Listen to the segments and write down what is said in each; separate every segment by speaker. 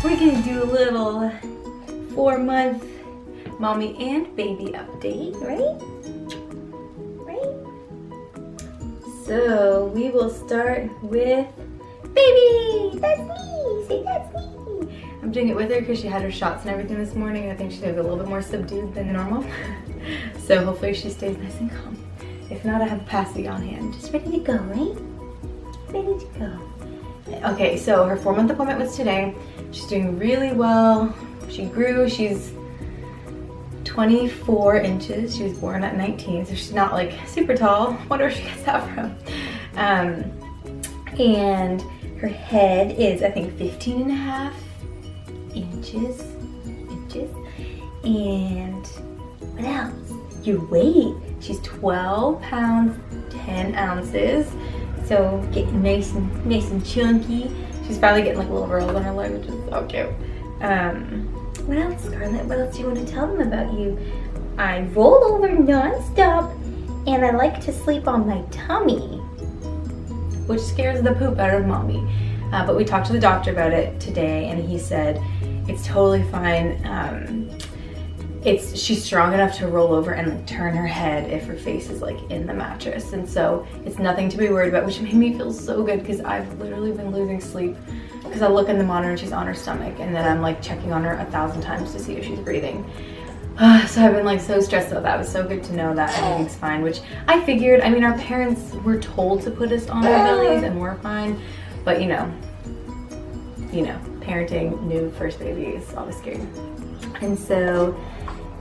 Speaker 1: we're gonna do a little 4-month mommy and baby update, right? So we will start with baby. That's me. Say that's me. I'm doing it with her because she had her shots and everything this morning. I think she's gonna be a little bit more subdued than normal. So hopefully she stays nice and calm. If not, I have Passy on hand, just ready to go, right? Ready to go. Okay, so her 4-month appointment was today. She's doing really well. She grew. She's 24 inches. She was born at 19, so she's not like super tall. Wonder where she gets that from. And her head is, I think, 15.5 inches. And what else? Your weight. She's 12 pounds, 10 ounces. So getting nice and chunky. She's finally getting like little rolls on her leg, which is so cute. What else, Scarlett? What else do you want to tell them about you? I roll over non-stop and I like to sleep on my tummy, which scares the poop out of mommy. But we talked to the doctor about it today and he said it's totally fine. She's strong enough to roll over and like turn her head if her face is like in the mattress, and so it's nothing to be worried about, which made me feel so good because I've literally been losing sleep because I look in the monitor and she's on her stomach, and then I'm like checking on her 1,000 times to see if she's breathing. So I've been like so stressed out. That was so good to know that everything's fine, which I figured. I mean, our parents were told to put us on our bellies and we're fine, but you know, parenting, new first baby is always scary. And so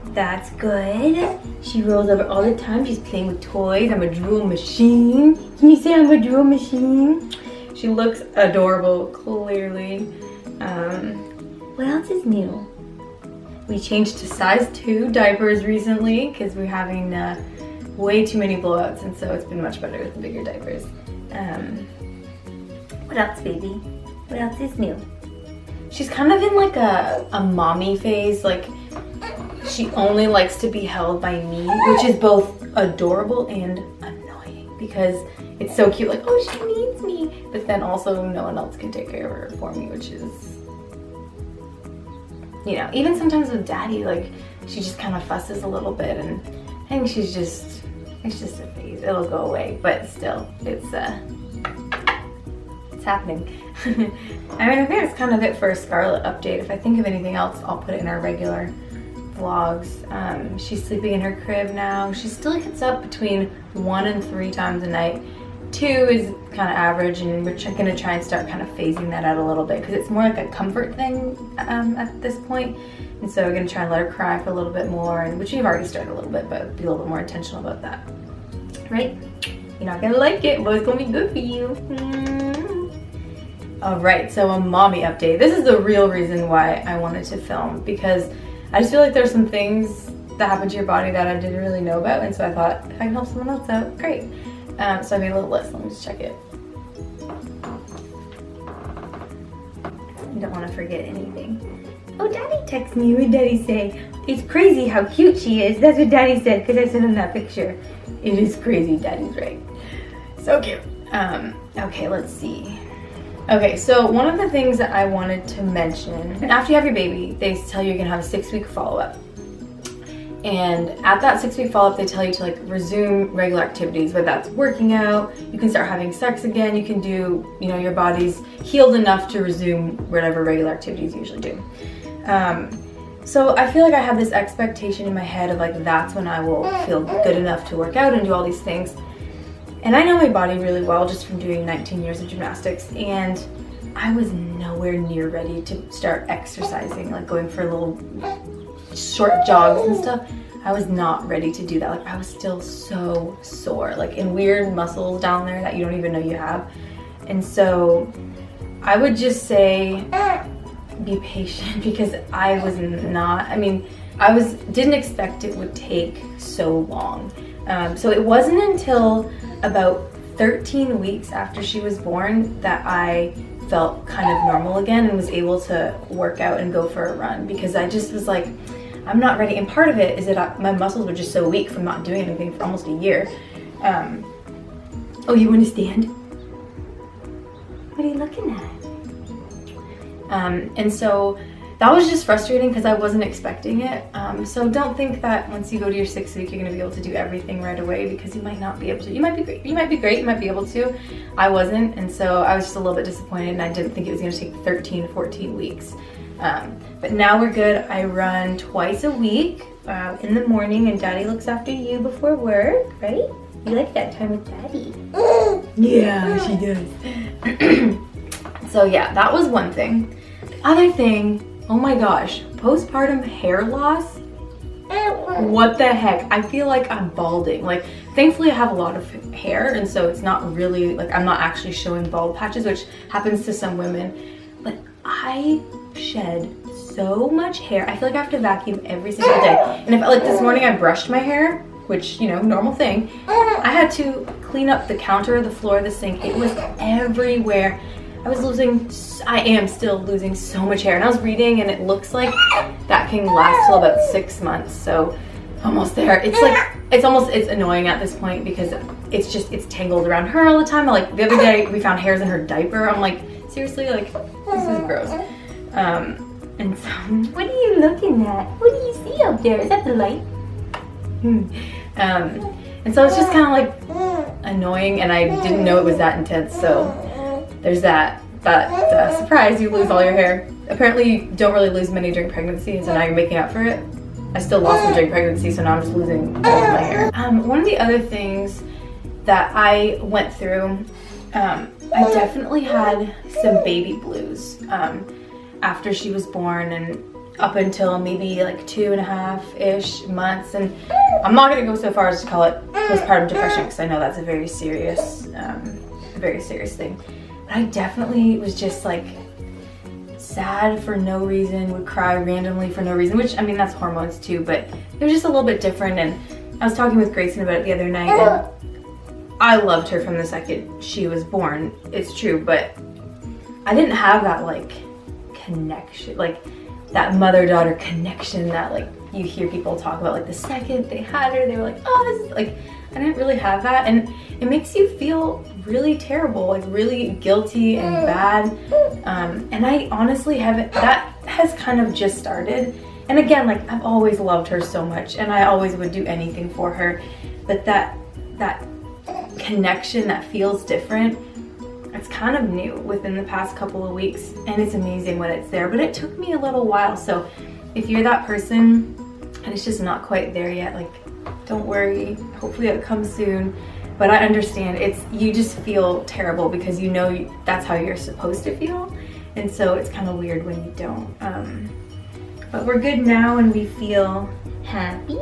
Speaker 1: that's good. She rolls over all the time. She's playing with toys. I'm a drool machine. Can you say I'm a drool machine? She looks adorable, clearly. What else is new? We changed to size 2 diapers recently because we're having way too many blowouts, and so it's been much better with the bigger diapers. What else, baby? What else is new? She's kind of in like a mommy phase. Like, she only likes to be held by me, which is both adorable and annoying because it's so cute, like, oh, she needs me, but then also no one else can take care of her for me, which is, you know, even sometimes with daddy, like, she just kind of fusses a little bit, and I think it's just a phase. It'll go away, but still, it's happening. I mean, I think that's kind of it for a Scarlett update. If I think of anything else, I'll put it in our regular vlogs. She's sleeping in her crib now. She still gets up between 1 and 3 times a night. 2 is kind of average, and we're going to try and start kind of phasing that out a little bit because it's more like a comfort thing at this point. And so we're going to try and let her cry for a little bit more, and which we've already started a little bit, but be a little bit more intentional about that. Right? You're not going to like it, but it's going to be good for you. Alright, so a mommy update. This is the real reason why I wanted to film, because I just feel like there's some things that happen to your body that I didn't really know about, and so I thought if I can help someone else out, great. So I made a little list. Let me just check it. I don't want to forget anything. Oh, Daddy texted me. What did Daddy say? It's crazy how cute she is. That's what Daddy said because I sent him that picture. It is crazy. Daddy's right. So cute. Okay, let's see. Okay, so one of the things that I wanted to mention, after you have your baby, they tell you you're gonna have a 6-week follow-up. And at that 6-week follow-up, they tell you to like resume regular activities, whether that's working out, you can start having sex again, you can do, you know, your body's healed enough to resume whatever regular activities you usually do. So I feel like I have this expectation in my head of like, that's when I will feel good enough to work out and do all these things. And I know my body really well just from doing 19 years of gymnastics, and I was nowhere near ready to start exercising, like going for little short jogs and stuff. I was not ready to do that. Like, I was still so sore, like in weird muscles down there that you don't even know you have. And so I would just say be patient because I was not, I mean, didn't expect it would take so long. So it wasn't until about 13 weeks after she was born that I felt kind of normal again and was able to work out and go for a run, because I just was like, I'm not ready. And part of it is that my muscles were just so weak from not doing anything for almost a year. Oh, you want to stand? What are you looking And so that was just frustrating because I wasn't expecting it. So don't think that once you go to your 6th week, you're gonna be able to do everything right away, because you might not be able to. You might be great, you might be able to. I wasn't, and so I was just a little bit disappointed, and I didn't think it was gonna take 13, 14 weeks. But now we're good. I run twice a week in the morning, and Daddy looks after you before work, right? You like that time with Daddy. Yeah, she does. So yeah, that was one thing. The other thing, oh my gosh, postpartum hair loss. What the heck? I feel like I'm balding. Like, thankfully I have a lot of hair, and so it's not really, like, I'm not actually showing bald patches, which happens to some women. But I shed so much hair. I feel like I have to vacuum every single day. And if, like, this morning I brushed my hair, which, you know, normal thing, I had to clean up the counter, the floor, the sink. It was everywhere. I am still losing so much hair. And I was reading, and it looks like that can last till about 6 months. So almost there. It's like, it's annoying at this point, because it's tangled around her all the time. Like, the other day we found hairs in her diaper. I'm like, seriously, like, this is gross. And so, what are you looking at? What do you see up there? Is that the light? And so it's just kind of like annoying, and I didn't know it was that intense. So there's that surprise, you lose all your hair. Apparently you don't really lose many during pregnancy, and so now you're making up for it. I still lost them during pregnancy, so now I'm just losing all of my hair. One of the other things that I went through, I definitely had some baby blues after she was born, and up until maybe like 2.5-ish months. And I'm not gonna go so far as to call it postpartum depression, because I know that's a very serious thing. But I definitely was just like sad for no reason, would cry randomly for no reason, which, I mean, that's hormones too, but it was just a little bit different. And I was talking with Grayson about it the other night, and I loved her from the second she was born, it's true, but I didn't have that, like, connection, like that mother-daughter connection that, like, you hear people talk about. Like, the second they had her, they were like, oh, this is, like, I didn't really have that, and it makes you feel really terrible, like really guilty and bad. And I honestly haven't, that has kind of just started. And again, like, I've always loved her so much, and I always would do anything for her, but that connection that feels different, it's kind of new within the past couple of weeks, and it's amazing when it's there, but it took me a little while. So if you're that person and it's just not quite there yet, like, don't worry, hopefully it comes soon. But I understand, you just feel terrible because you know that's how you're supposed to feel, and so it's kind of weird when you don't. But we're good now, and we feel happy,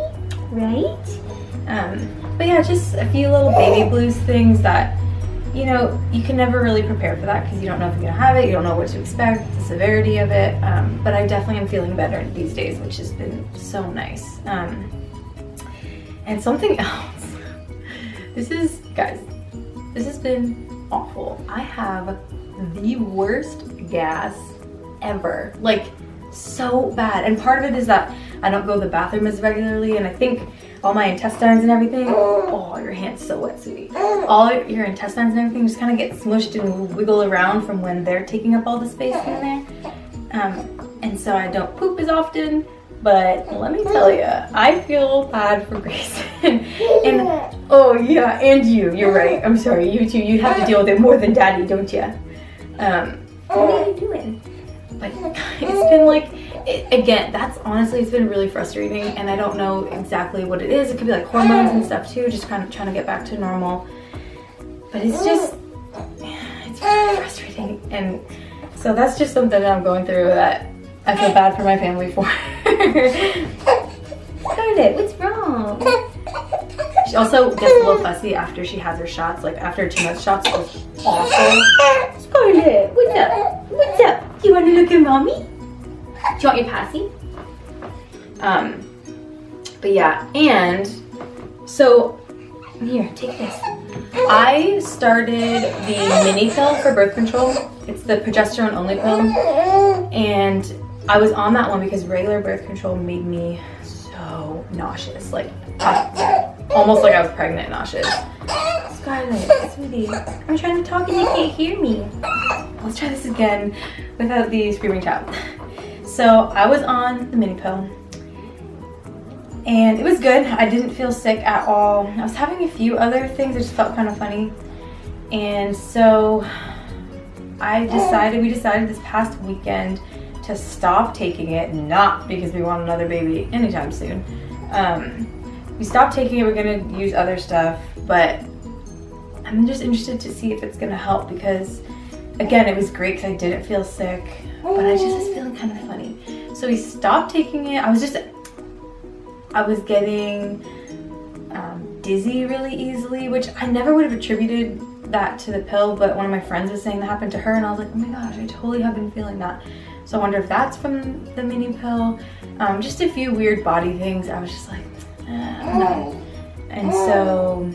Speaker 1: right? But yeah, just a few little baby blues things that, you know, you can never really prepare for that, because you don't know if you're gonna have it, you don't know what to expect, the severity of it. But I definitely am feeling better these days, which has been so nice. And something else. Guys, this has been awful. I have the worst gas ever. Like, so bad. And part of it is that I don't go to the bathroom as regularly, and I think all my intestines and everything, oh, your hand's so wet, sweetie. All your intestines and everything just kind of get smushed and wiggle around from when they're taking up all the space in there. And so I don't poop as often. But let me tell you, I feel bad for Grayson. And oh yeah, and you're right. I'm sorry, you too. You have to deal with it more than Daddy, don't you? What are you doing? But it's been like, again, that's honestly, it's been really frustrating, and I don't know exactly what it is. It could be like hormones and stuff too, just kind of trying to get back to normal. But it's just, it's really frustrating. And so that's just something that I'm going through that I feel bad for my family for. Scarlett, what's wrong? She also gets a little fussy after she has her shots. Like, after 2 month shots, it was awful. Scarlett, what's up? What's up? Do you want to look at mommy? Do you want your passy? But yeah, and so here, take this. I started the mini pill for birth control. It's the progesterone only pill, and I was on that one because regular birth control made me so nauseous, like almost like I was pregnant nauseous. Scarlett, sweetie, I'm trying to talk and you can't hear me. let's try this again without the screaming child. So I was on the mini pill and it was good. I didn't feel sick at all. I was having a few other things that just felt kind of funny. And so we decided this past weekend to stop taking it, not because we want another baby anytime soon. We stopped taking it, we're gonna use other stuff, but I'm just interested to see if it's gonna help because, again, it was great because I didn't feel sick, but I just was feeling kind of funny. So we stopped taking it. I was getting dizzy really easily, which I never would have attributed that to the pill, but one of my friends was saying that happened to her, and I was like, oh my gosh, I totally have been feeling that. So I wonder if that's from the mini pill. Just a few weird body things. I was just like, no. And so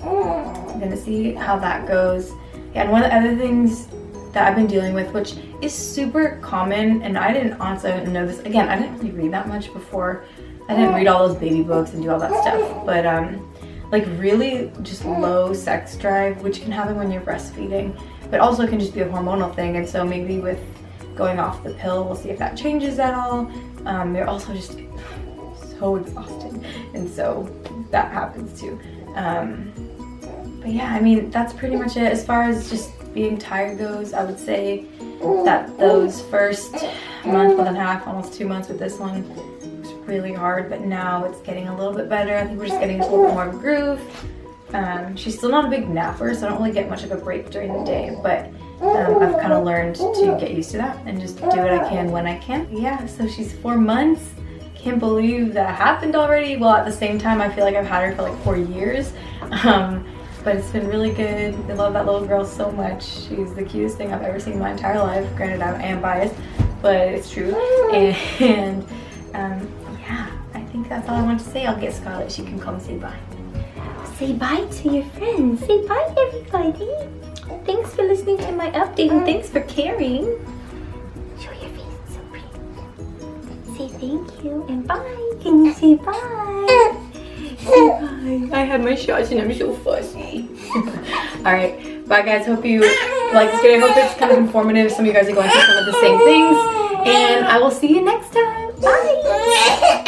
Speaker 1: I'm gonna see how that goes. Yeah, and one of the other things that I've been dealing with, which is super common, and I didn't know this. Again, I didn't really read that much before. I didn't read all those baby books and do all that stuff, but like really just low sex drive, which can happen when you're breastfeeding, but also can just be a hormonal thing. And so maybe with going off the pill, we'll see if that changes at all. You're also just so exhausted, and so that happens too. But yeah, I mean, that's pretty much it. As far as just being tired goes, I would say that those first month and a half, almost 2 months with this one, was really hard, but now it's getting a little bit better. I think we're just getting into a little bit more of a groove. She's still not a big napper, so I don't really get much of a break during the day, but I've kind of learned to get used to that and just do what I can when I can. Yeah, so she's 4 months. Can't believe that happened already. Well, at the same time, I feel like I've had her for like 4 years. But it's been really good. I love that little girl so much. She's the cutest thing I've ever seen in my entire life. Granted, I am biased, but it's true. And yeah, I think that's all I want to say. I'll get Scarlett. She can come say bye. Say bye to your friends. Say bye, everybody. Thanks for listening to my update and thanks for caring. Show your face, it's so pretty. Say thank you and bye. Can you say bye? Say bye. I have my shots and I'm so fussy. Alright, bye guys. Hope you like this video. I hope it's kind of informative. Some of you guys are going through some of the same things. And I will see you next time. Bye.